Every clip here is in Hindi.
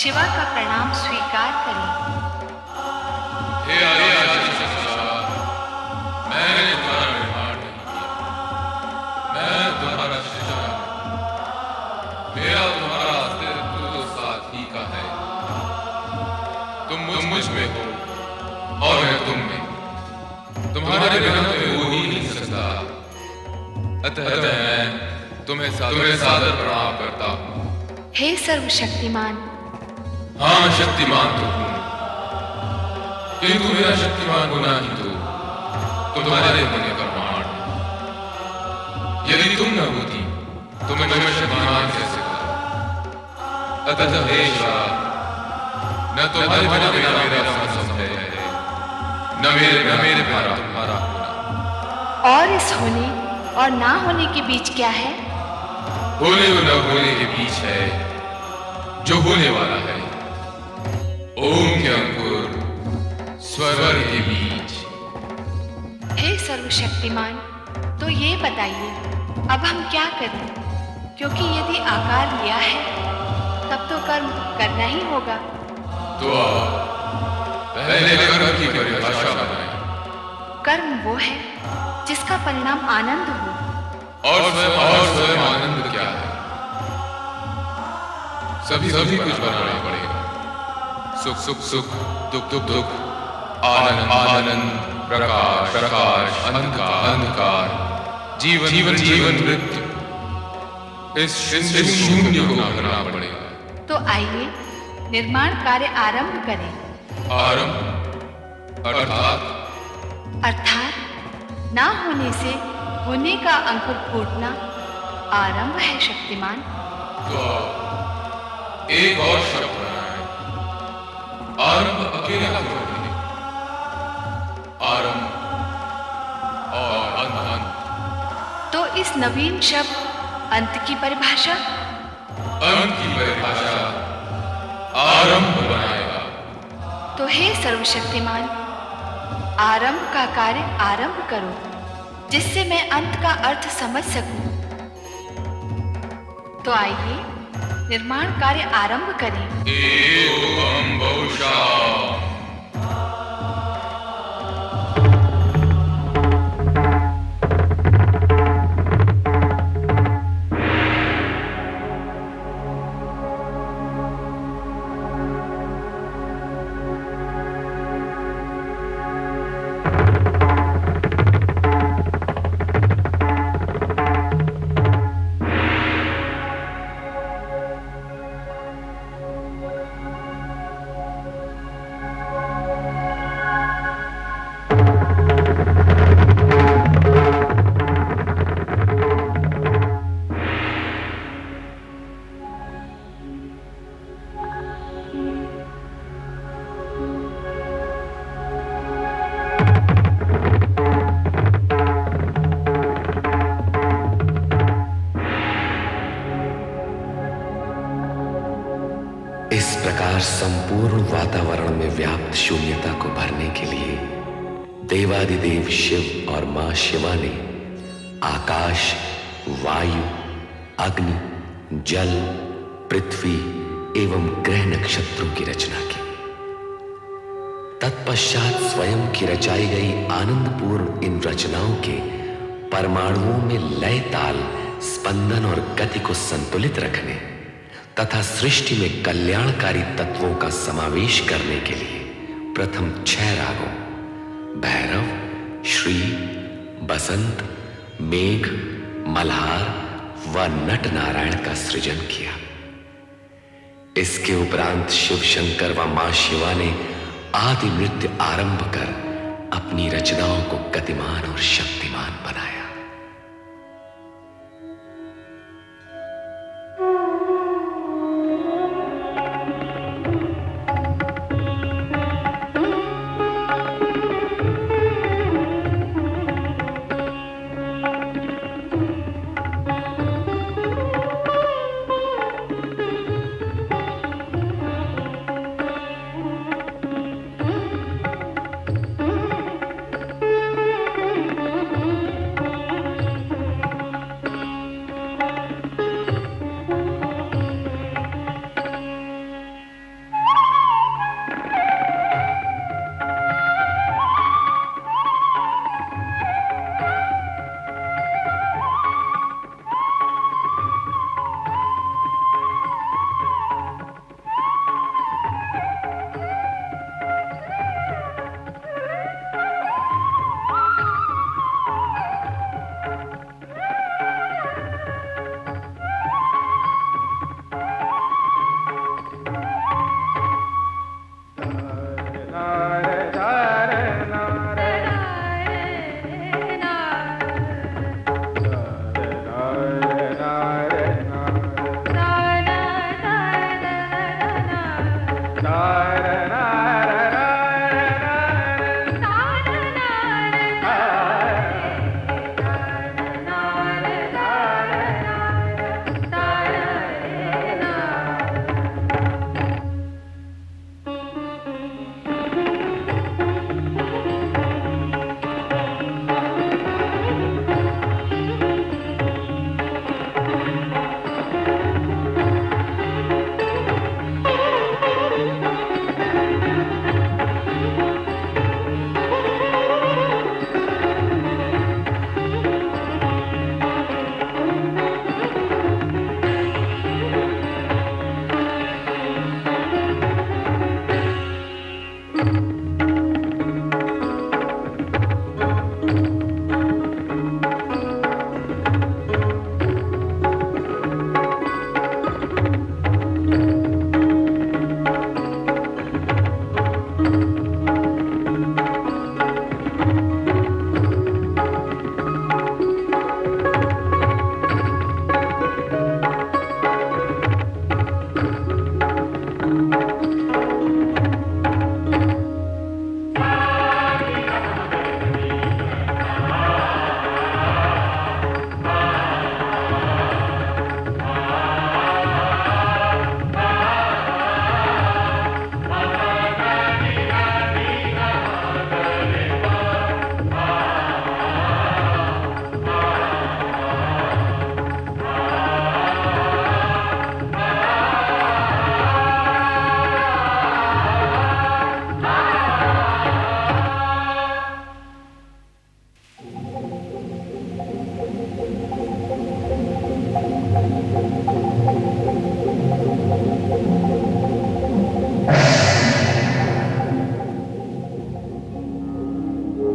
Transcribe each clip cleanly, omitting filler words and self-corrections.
शिवा का प्रणाम स्वीकार करें। हे आदिशक्ति शिवा, मैंने तुम्हारा निर्माण नहीं किया, मैं तुम्हारा शिष्य हूं। मेरा तुम्हारा अस्तित्व तो साथ ही का है। तुम मुझ में हो और मैं तुम में। तुम्हारे बिना तो हो ही नहीं सकता। अतः मैं तुम्हें सादर प्रणाम करता हूं। हे सर्वशक्तिमान। हाँ, मैं शक्तिमान तो हूं, किंतु मेरा शक्तिमान होना ही तो तुम्हारे होने का प्रमाण है। यदि तुम न होती तो मैं शक्तिमान कैसे होता? अतः हे शिवा, न तुम्हारे बिना मेरा संभव है, न मेरे बिना तुम्हारा होना। और इस होने और ना होने के बीच क्या है? होने और न होने के बीच है जो होने वाला है। ओम के अंकुर स्वर के बीच। हे सर्वशक्तिमान, तो ये बताइए अब हम क्या करें? क्योंकि यदि आकार लिया है तब तो कर्म करना ही होगा। तो पहले कर्म की परिभाषा बनाएं। कर्म वो है जिसका परिणाम आनंद हो। और स्वयं आनंद क्या है? सभी कुछ बनाना पड़ेगा। सुख, दुख, आनंद, प्रकाश, अंधकार, जीवन, मृत्यु। इस शून्य को करना पड़ेगा। तो आइए निर्माण कार्य आरंभ करें। आरंभ अर्थात ना होने से होने का अंकुर फूटना आरंभ है शक्तिमान। तो एक और शब्द बनाएं। आरंभ अकेला क्यों नहीं? आरंभ और अंत। तो इस नवीन शब्द अंत की परिभाषा आरंभ बनाएगा। तो हे सर्वशक्तिमान, आरंभ का कार्य आरंभ करो जिससे मैं अंत का अर्थ समझ सकूं। तो आइए निर्माण कार्य आरंभ करें। एवं बहुशः। इस प्रकार संपूर्ण वातावरण में व्याप्त शून्यता को भरने के लिए देवादिदेव शिव और मां शिवा ने आकाश, वायु, अग्नि, जल, पृथ्वी एवं ग्रह नक्षत्रों की रचना की। तत्पश्चात स्वयं की रचाई गई आनंदपूर्ण इन रचनाओं के परमाणुओं में लय, ताल, स्पंदन और गति को संतुलित रखने तथा सृष्टि में कल्याणकारी तत्वों का समावेश करने के लिए प्रथम 6 रागों भैरव, श्री, बसंत, मेघ, मल्हार व नट नारायण का सृजन किया। इसके उपरांत शिव शंकर व मां शिवा ने आदि नृत्य आरंभ कर अपनी रचनाओं को गतिमान और शक्तिमान बनाया।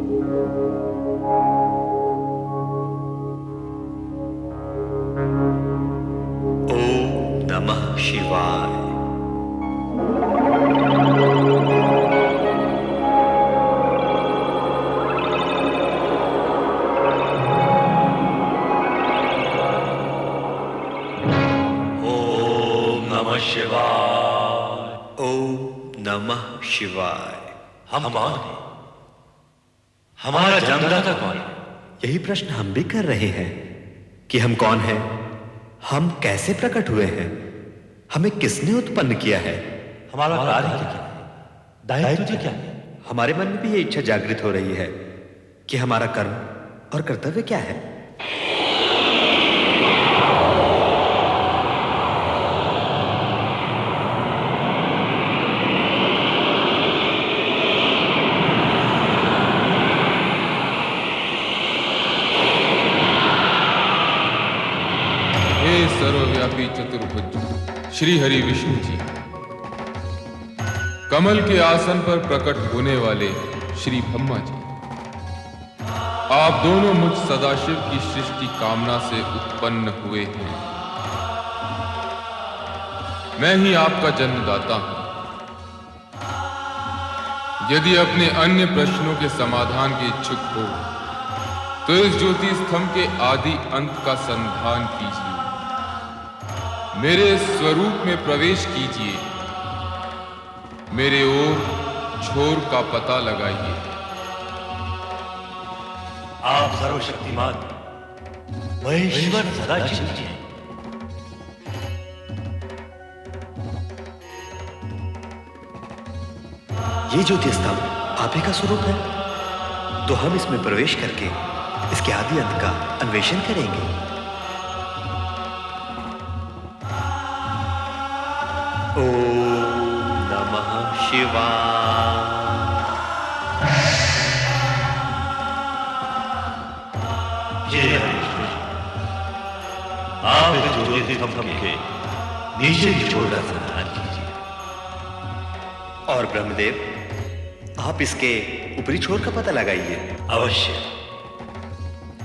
ओम नमः शिवाय। ओम नमः शिवाय। ओम नमः शिवाय। हम कौन हैं? हमारा जन्मदाता कौन है? यही प्रश्न हम भी कर रहे हैं कि हम कौन हैं, हम कैसे प्रकट हुए हैं, हमें किसने उत्पन्न किया है, हमारा कार्य क्या है? दायित्व क्या है? हमारे मन में भी ये इच्छा जागृत हो रही है कि हमारा कर्म और कर्तव्य क्या है। हे सर्वव्यापी चतुर्भुज श्री हरि विष्णु जी, कमल के आसन पर प्रकट होने वाले श्री ब्रह्मा जी, आप दोनों मुझ सदाशिव की सृष्टि कामना से उत्पन्न हुए हैं। मैं ही आपका जन्मदाता हूं। यदि अपने अन्य प्रश्नों के समाधान के इच्छुक हो तो इस ज्योति स्तंभ के आदि अंत का संधान कीजिए, मेरे स्वरूप में प्रवेश कीजिए, मेरे ओर छोर का पता लगाइए। आप सर्वशक्तिमान महेश्वर सदाशिव जी हैं। ये ज्योति स्तंभ आप ही का स्वरूप है, तो हम इसमें प्रवेश करके इसके आदि अंत का अन्वेषण करेंगे। ओम नमः शिवाय। जय विष्णु जी, आप इस ज्योति स्तंभ के नीचे की छोर का संधान कीजिए। और ब्रह्मदेव, आप इसके ऊपरी छोर का पता लगाइए। अवश्य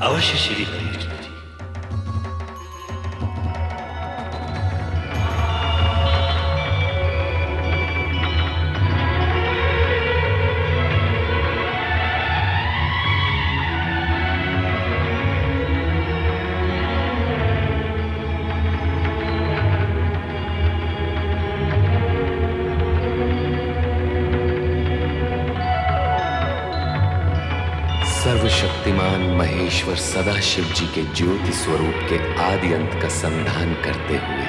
अवश्य श्री हरि विष्णु जी। सर्वशक्तिमान महेश्वर सदाशिव जी के ज्योति स्वरूप के आदि अंत का संधान करते हुए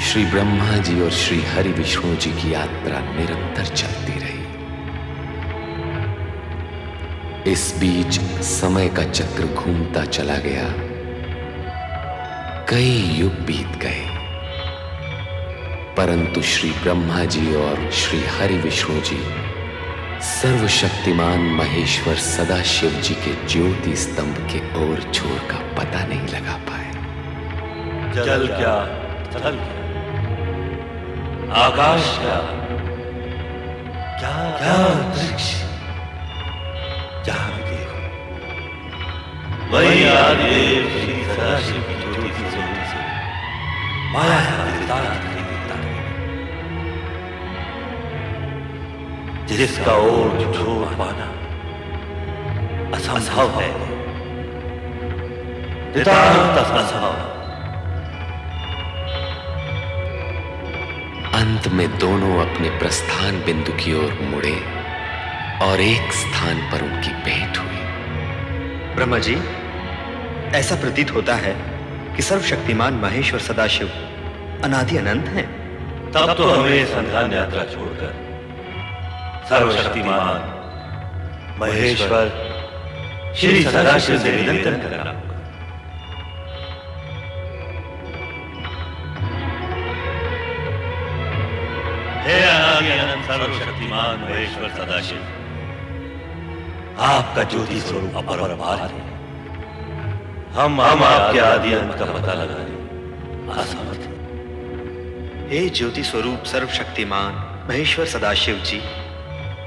श्री ब्रह्मा जी और श्री हरि विष्णु जी की यात्रा निरंतर चलती रही। इस बीच समय का चक्र घूमता चला गया, कई युग बीत गए, परंतु श्री ब्रह्मा जी और श्री हरि विष्णु जी सर्वशक्तिमान महेश्वर सदाशिव जी के ज्योति स्तंभ के ओर छोर का पता नहीं लगा पाए। जल क्या, थल क्या, आकाश क्या, क्या क्या अंतरिक्ष, जहां भी देखो वही आदिदेव श्री सदाशिव की ज्योति स्वरूप से माया का विस्तार दिखता है, जिसका ओर छोर पाना असंभव है, नितांत असंभव। अंत में दोनों अपने प्रस्थान बिंदु की ओर मुड़े और एक स्थान पर उनकी भेंट हुई। ब्रह्मा जी, ऐसा प्रतीत होता है कि सर्वशक्तिमान महेश्वर सदाशिव अनादि अनंत हैं। तब तो हमें संधान यात्रा छोड़कर सर्वशक्तिमान महेश्वर श्री सदाशिव से निरंतर करना होगा। हे अनादि अनंत सर्वशक्तिमान महेश्वर सदाशिव, आपका ज्योति स्वरूप अपरंपार है। हम आपके आदि अंत का पता लगाने असमर्थ हैं। हे ज्योति स्वरूप सर्वशक्तिमान महेश्वर सदाशिव जी,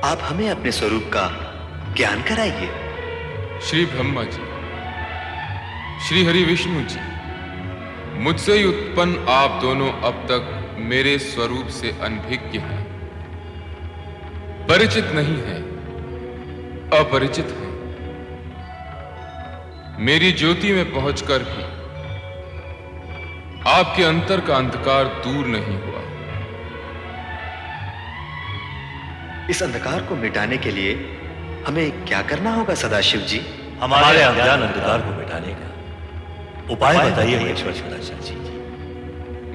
आप हमें अपने स्वरूप का ज्ञान कराइए। श्री ब्रह्मा जी, श्री हरि विष्णु जी, मुझसे ही उत्पन्न आप दोनों अब तक मेरे स्वरूप से अनभिज्ञ हैं, परिचित नहीं हैं, अपरिचित हैं। मेरी ज्योति में पहुंचकर भी आपके अंतर का अंधकार दूर नहीं हुआ। इस अंधकार को मिटाने के लिए हमें क्या करना होगा सदाशिव जी? हमारे अज्ञान अंधकार को मिटाने का उपाय बताइए महेश्वर सदाशिव जी।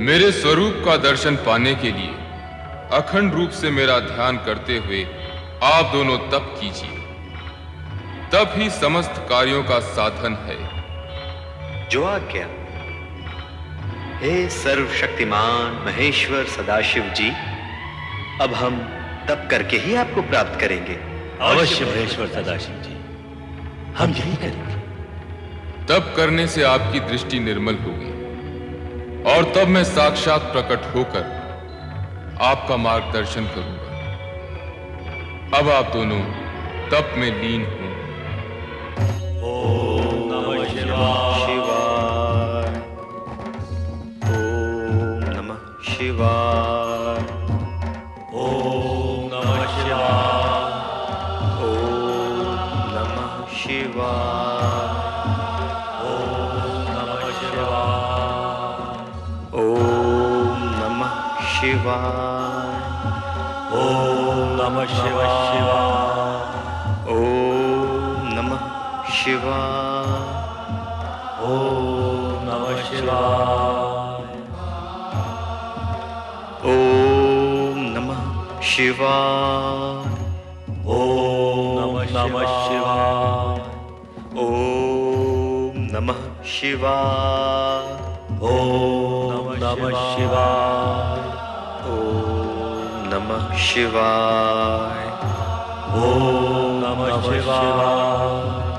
मेरे स्वरूप का दर्शन पाने के लिए अखंड रूप से मेरा ध्यान करते हुए आप दोनों तप कीजिए, तप ही समस्त कार्यों का साधन है। जो आज्ञा। हे सर्वशक्तिमान महेश्वर सदाशिव जी, अब हम तप करके ही आपको प्राप्त करेंगे। अवश्य महेश्वर सदाशिव जी, हम यही करेंगे। तप करने से आपकी दृष्टि निर्मल होगी और तब मैं साक्षात प्रकट होकर आपका मार्गदर्शन करूंगा। अब आप दोनों तप में लीन हो। ओम नमः शिवाय। ओम नमः शिवाय। ओम नमः शिवाय। ओम नमः शिवाय। ओम नमः शिवाय। ओम नमः शिवाय। ओम नमः शिवाय। ओम नमः शिवाय। ओम नमः शिवाय। ओम नमः शिवाय। ओम नमः शिवाय। ओम नमः शिवाय। ओम नमः शिवाय। ओम नमः शिवाय। ओम नमः शिवाय।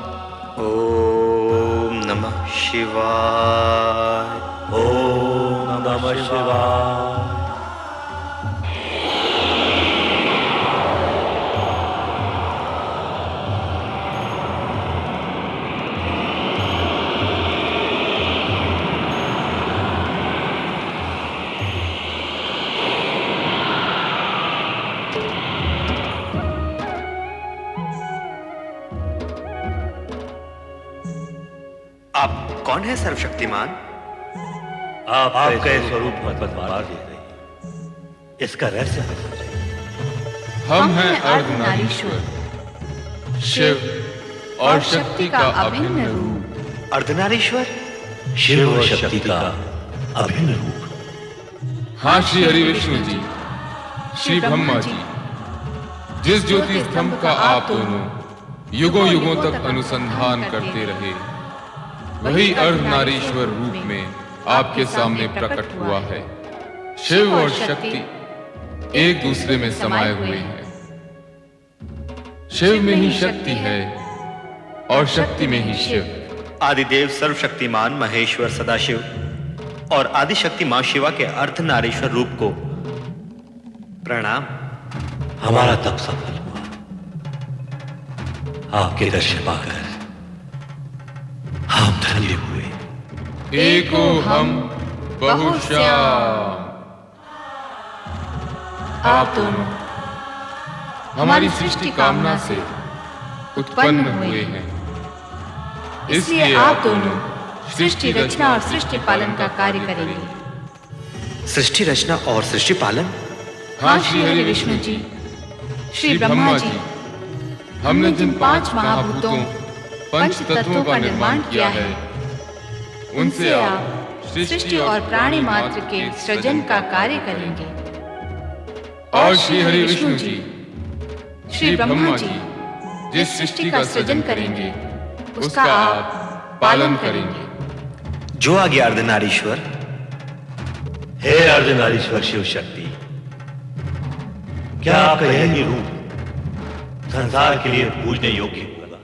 ओम नमः शिवाय। ओम नमः शिवाय। आप कौन है सर्वशक्तिमान? आपका स्वरूप मत मार दे रही, इसका रहस्य है समझाइए। हम हैं अर्धनारीश्वर, शिव और शक्ति का अभिन्न रूप। अर्धनारीश्वर? शिव और शक्ति का अभिन्न रूप। हाँ श्री हरि विष्णु जी, श्री ब्रह्मा जी, जिस ज्योति स्तंभ का आप दोनों युगों युगों तक अनुसंधान करते रहे, वही अर्धनारीश्वर रूप में आपके सामने प्रकट हुआ है। शिव और शक्ति एक दूसरे में समाये हुए हैं। शिव में ही शक्ति है और शक्ति में ही शिव। आदिदेव सर्वशक्तिमान महेश्वर सदाशिव और आदिशक्ति मां शिवा के अर्धनारीश्वर रूप को प्रणाम। हमारा तप सफल हुआ। आपके दर्शन पाकर हम धन्य हुए। एको हम बहुश्याम। आप दोनों हमारी सृष्टि कामना से उत्पन्न हुए हैं, इसलिए आप दोनों सृष्टि रचना और सृष्टि पालन का कार्य करेंगे। सृष्टि रचना और सृष्टि पालन? हाँ श्री हरि विष्णु जी, श्री ब्रह्मा जी, हमने जिन 5 महाभूतों पंच तत्वों का निर्माण किया है, उनसे आप सृष्टि और प्राणी मात्र के सृजन का कार्य करेंगे। और श्री हरि विष्णु जी, श्री ब्रह्मा जी जिस सृष्टि का सृजन करेंगे, उसका आप पालन करेंगे। जो आ गया अर्धनारीश्वर। हे अर्धनारीश्वर शिव शक्ति, क्या आपका यह रूप संसार के लिए पूजने योग्य होगा?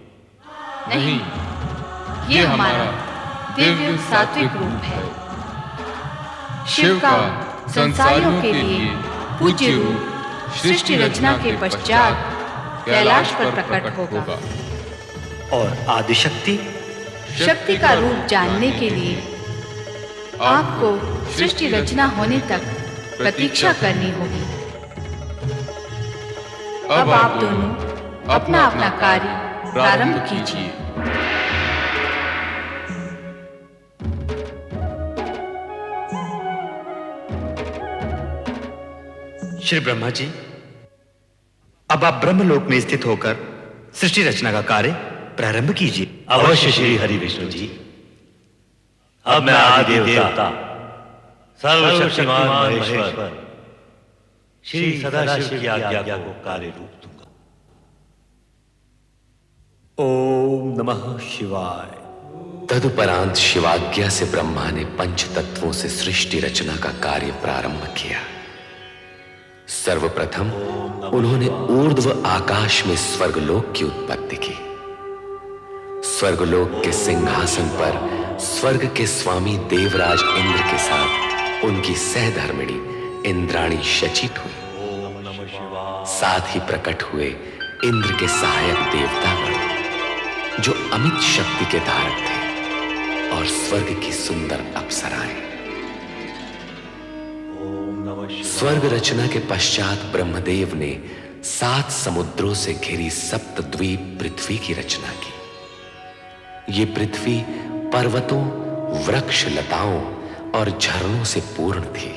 नहीं, ये हमारा दिव्य सात्विक रूप है। शिव का संसारियों के लिए पूज्य रूप सृष्टि रचना के पश्चात कैलाश पर प्रकट होगा। और आदिशक्ति शक्ति का रूप जानने के लिए आपको सृष्टि रचना होने तक प्रतीक्षा करनी होगी। अब आप दोनों अपना अपना कार्य प्रारंभ कीजिए। श्री ब्रह्मा जी, अब आप ब्रह्मलोक में स्थित होकर सृष्टि रचना का कार्य प्रारंभ कीजिए। अवश्य श्री हरि विष्णु जी। अब मैं आदि देवता सर्वशक्तिमान महेश्वर श्री सदाशिव की आज्ञा को कार्य रूप दूंगा। ओम नमः शिवाय। तदुपरांत शिवाज्ञा से ब्रह्मा ने पंच तत्वों से सृष्टि रचना का कार्य प्रारंभ किया। सर्वप्रथम उन्होंने ऊर्ध्व आकाश में स्वर्गलोक की उत्पत्ति की। स्वर्गलोक के सिंहासन पर स्वर्ग के स्वामी देवराज इंद्र के साथ उनकी सहधर्मिणी इंद्राणी शचित हुई। साथ ही प्रकट हुए इंद्र के सहायक देवतागण जो अमित शक्ति के धारक थे और स्वर्ग की सुंदर अप्सराएं। स्वर्ग रचना के पश्चात ब्रह्मदेव ने 7 समुद्रों से घिरी सप्तद्वीप पृथ्वी की रचना की। ये पृथ्वी पर्वतों, वृक्ष, लताओं और झरनों से पूर्ण थी।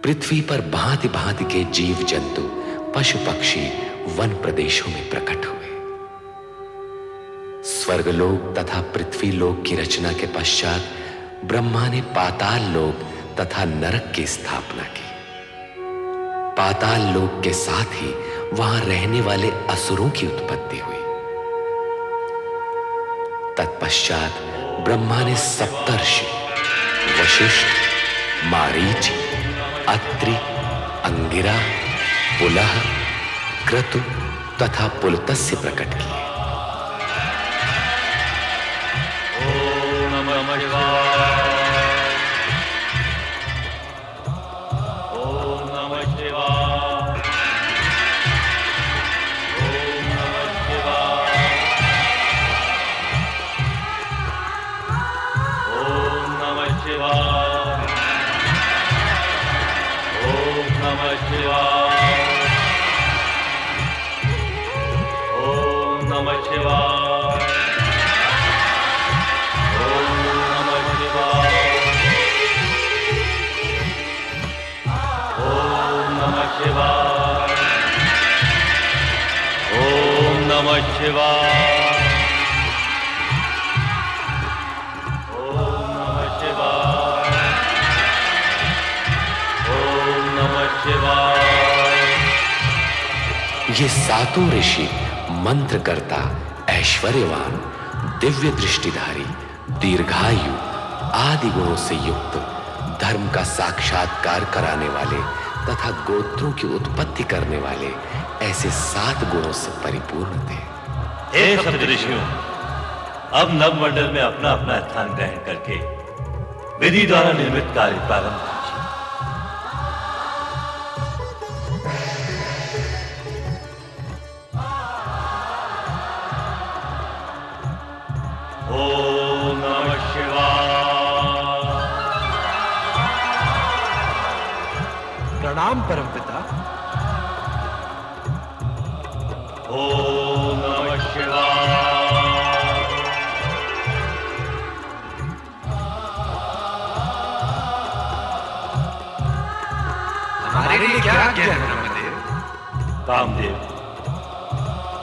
पृथ्वी पर भांति भांति के जीव जंतु, पशु पक्षी वन प्रदेशों में प्रकट हुए। स्वर्गलोक तथा पृथ्वी लोक की रचना के पश्चात ब्रह्मा ने पाताल लोक तथा नरक की स्थापना की। पाताल लोक के साथ ही वहां रहने वाले असुरों की उत्पत्ति हुई। तत्पश्चात ब्रह्मा ने सप्तर्षि वशिष्ठ, मारीच, अत्रि, अंगिरा, पुलह, क्रतु तथा पुलत्स्य प्रकट किए। ओम नमः शिवाय। ओम नमः शिवाय। ओम नमः शिवाय। ओम नमः शिवाय। ओम नमः शिवाय। ओम नमः शिवाय। ओम नमः शिवाय। ओम नमः शिवाय। ओम नमः शिवाय। ये सातों ऋषि मंत्रकर्ता, ऐश्वर्यवान, दिव्य दृष्टिधारी, दीर्घायु आदि गुणों से युक्त, धर्म का साक्षात्कार कराने वाले तथा गोत्रों की उत्पत्ति करने वाले ऐसे 7 गुणों से परिपूर्ण थे। हे सप्तऋषियों, अब नवमंडल में अपना अपना स्थान ग्रहण करके विधि द्वारा निर्मित कार्य प्रारंभ कीजिए। ओम नमः शिवाय। प्रणाम परमपिता। ओम नमः शिवाय। हमारे लिए क्या आज्ञा है ब्रह्मदेव? कामदेव,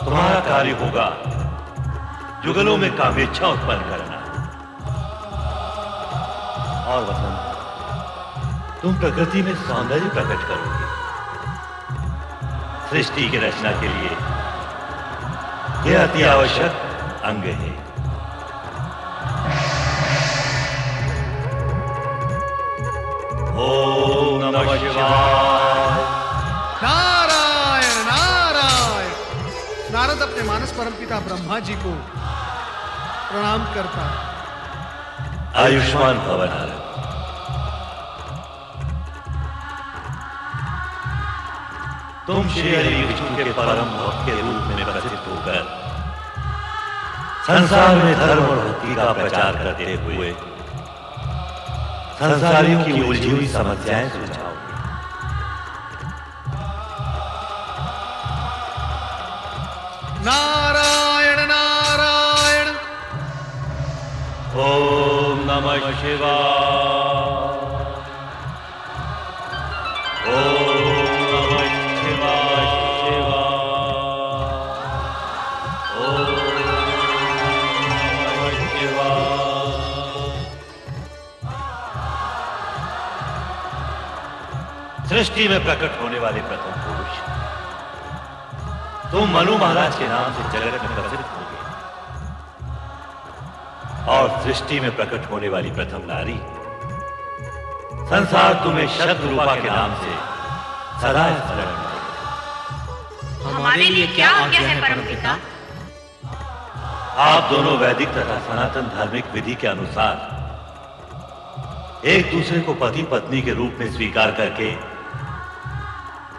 तुम्हारा कार्य होगा जुगलों में कामेच्छा उत्पन्न करना। और वसंत, तुम प्रकृति में सौंदर्य प्रकट करोगे। सृष्टि की रचना के लिए यह अति आवश्यक अंग है। ओम नमः शिवाय। नारायण नारायण। नारद अपने मानस परमपिता ब्रह्मा जी को प्रणाम करता। आयुष्मान भव नारद। तुम श्री हरि विष्णु के परम भक्त के रूप में प्रसिद्ध होकर संसार में धर्म और भक्ति का प्रचार करते हुए संसारियों की उलझी हुई समस्याएं सुलझाओगे। नारायण नारायण। ओम नमः शिवाय। ओम नमः शिवाय शिवाय। ओम नमः शिवाय। सृष्टि में प्रकट होने वाले प्रथम पुरुष तुम मनु महाराज के नाम से जगत में प्रसिद्ध हो गए, और सृष्टि में प्रकट होने वाली प्रथम नारी संसार तुम्हें शतरूपा के नाम से सदा स्मरण करेगा। हमारे लिए क्या आज्ञा है परमपिता? आप दोनों वैदिक तथा सनातन धार्मिक विधि के अनुसार एक दूसरे को पति पत्नी के रूप में स्वीकार करके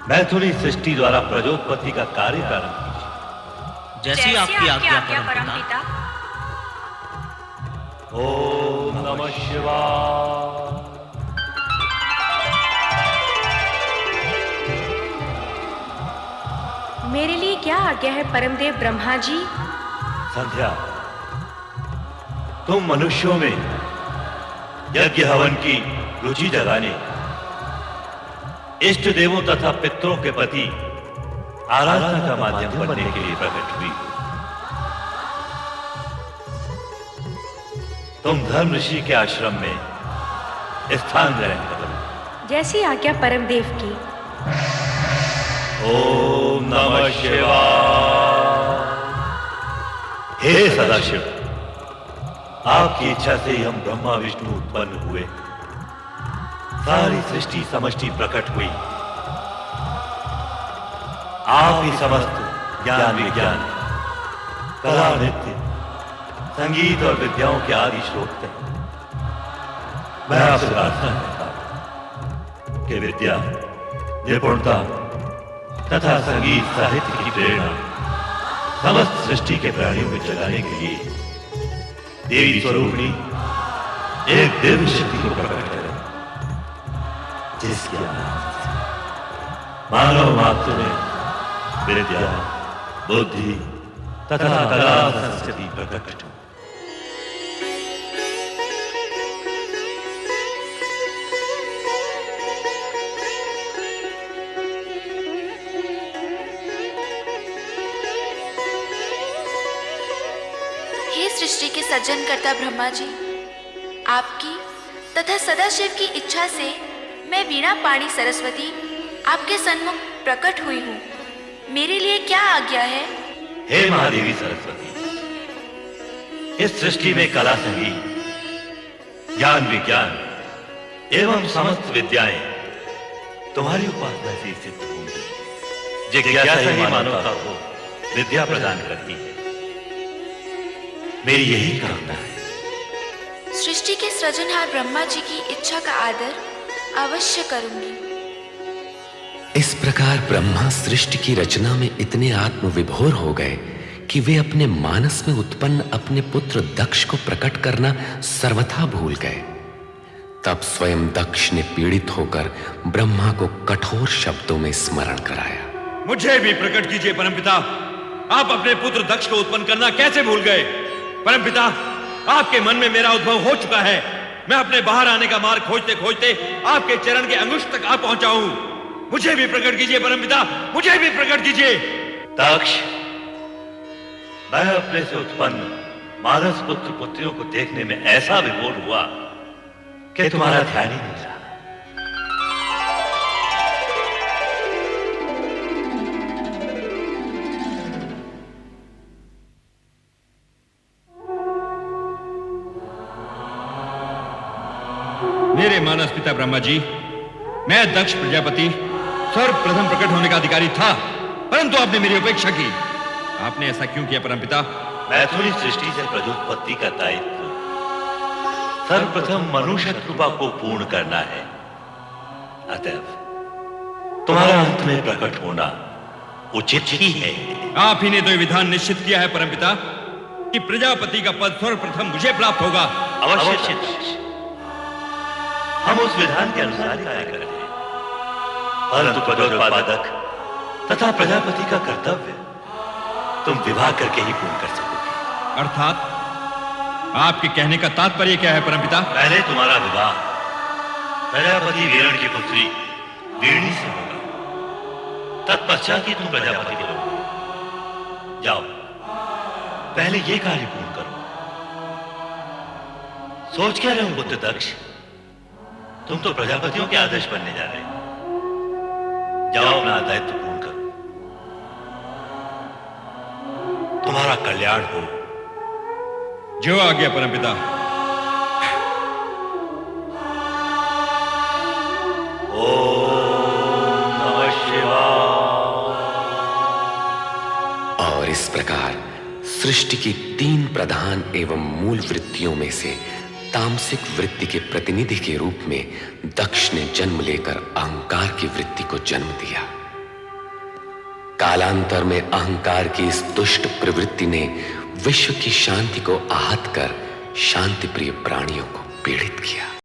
मैथुनी सृष्टि द्वारा प्रजोत्पत्ति का कार्य प्रारंभ कीजिए। जैसी आपकी आज्ञा परमपिता। ओम नमः शिवाय। मेरे लिए क्या आज्ञा है परमदेव ब्रह्मा जी? संध्या, तुम मनुष्यों में यज्ञ हवन की रुचि जगाने, इष्ट देवों तथा पितरों के प्रति आराधना का माध्यम बनने के लिए प्रकट हुई। तुम धर्म ऋषि के आश्रम में स्थान ग्रहण करो। जैसी आज्ञा परमदेव की। ओम नमः शिवाय। हे सदाशिव, आपकी इच्छा से ही हम ब्रह्मा विष्णु उत्पन्न हुए, सारी सृष्टि समष्टि प्रकट हुई। आप ही समस्त ज्ञान विज्ञान, कला नृत्य, संगीत और विद्याओं के आदि स्रोत हैं। मैं आपसे प्रार्थना करता हूं कि विद्या, निपुणता तथा संगीत साहित्य की प्रेरणा समस्त सृष्टि के प्राणियों में जगाने के लिए देवी स्वरूपणी एक दिव्य शक्ति को प्रकट करें, जिसके मानव मात्र में विद्या, बुद्धि तथा कला संस्कृति प्रकट हो। हे सृष्टि के सृजनकर्ता ब्रह्मा जी, आपकी तथा सदाशिव की इच्छा से मैं वीणा पाणी सरस्वती आपके सन्मुख प्रकट हुई हूँ। मेरे लिए क्या आज्ञा है? हे महादेवी सरस्वती, इस सृष्टि में कला संगीत, ज्ञान विज्ञान एवं समस्त विद्याएं तुम्हारी उपासना से सिद्ध होंगी। जिज्ञासा ही मानवता को विद्या प्रदान करती है। मेरी यही कामना है। सृष्टि के सृजनहार ब्रह्मा जी की इच्छा का आदर अवश्य करूंगी। इस प्रकार ब्रह्मा सृष्टि की रचना में इतने आत्मविभोर हो गए कि वे अपने मानस में उत्पन्न अपने पुत्र दक्ष को प्रकट करना सर्वथा भूल गए। तब स्वयं दक्ष ने पीड़ित होकर ब्रह्मा को कठोर शब्दों में स्मरण कराया। मुझे भी प्रकट कीजिए परमपिता। आप अपने पुत्र दक्ष को उत्पन्न करना कैसे भूल गए? परमपिता, आपके मन में मेरा उद्भव हो चुका है। मैं अपने बाहर आने का मार्ग खोजते खोजते आपके चरण के अंगुष्ठ तक आ पहुंचा हूं। मुझे भी प्रकट कीजिए परमपिता, मुझे भी प्रकट कीजिए। दक्ष, मैं अपने से उत्पन्न मानस पुत्र पुत्रियों को देखने में ऐसा विभोर हुआ कि तुम्हारा ध्यान ही नहीं रहा। मेरे मानस पिता ब्रह्मा जी, मैं दक्ष प्रजापति सर्वप्रथम प्रकट होने का अधिकारी था, परंतु आपने मेरी उपेक्षा की। आपने ऐसा क्यों किया परमपिता? मैथुनी सृष्टि से प्रजोत्पत्ति का दायित्व सर्वप्रथम मनुष्य कृपा को पूर्ण करना है। अतएव तुम्हारा अंत में प्रकट होना उचित ही है। आप ही ने तो ये विधान निश्चित किया है परमपिता कि प्रजापति का पद सर्वप्रथम मुझे प्राप्त होगा। अवश्य हम उस विधान के अनुसार ही कार्य करेंगे, परंतु पदोत्पादक तथा प्रजापति का कर्तव्य तुम विवाह करके ही पूर्ण कर सकोगे। अर्थात आपके कहने का तात्पर्य क्या है परमपिता? पहले तुम्हारा विवाह प्रजापति वीरण की पुत्री वीरणी से होगा, तत्पश्चात ही तुम प्रजापति के लोग। जाओ पहले ये कार्य पूर्ण करो। सोच क्या रहे हो पुत्र दक्ष, तुम तो प्रजापतियों के आदर्श बनने जा रहे हो। जाओ अपना दायित्व पूर्ण करो, तुम्हारा कल्याण हो। जो आ गया परमपिता। ओम नमः शिवाय। और इस प्रकार सृष्टि की 3 प्रधान एवं मूल वृत्तियों में से तामसिक वृत्ति के प्रतिनिधि के रूप में दक्ष ने जन्म लेकर अहंकार की वृत्ति को जन्म दिया। कालांतर में अहंकार की इस दुष्ट प्रवृत्ति ने विश्व की शांति को आहत कर शांति प्रिय प्राणियों को पीड़ित किया।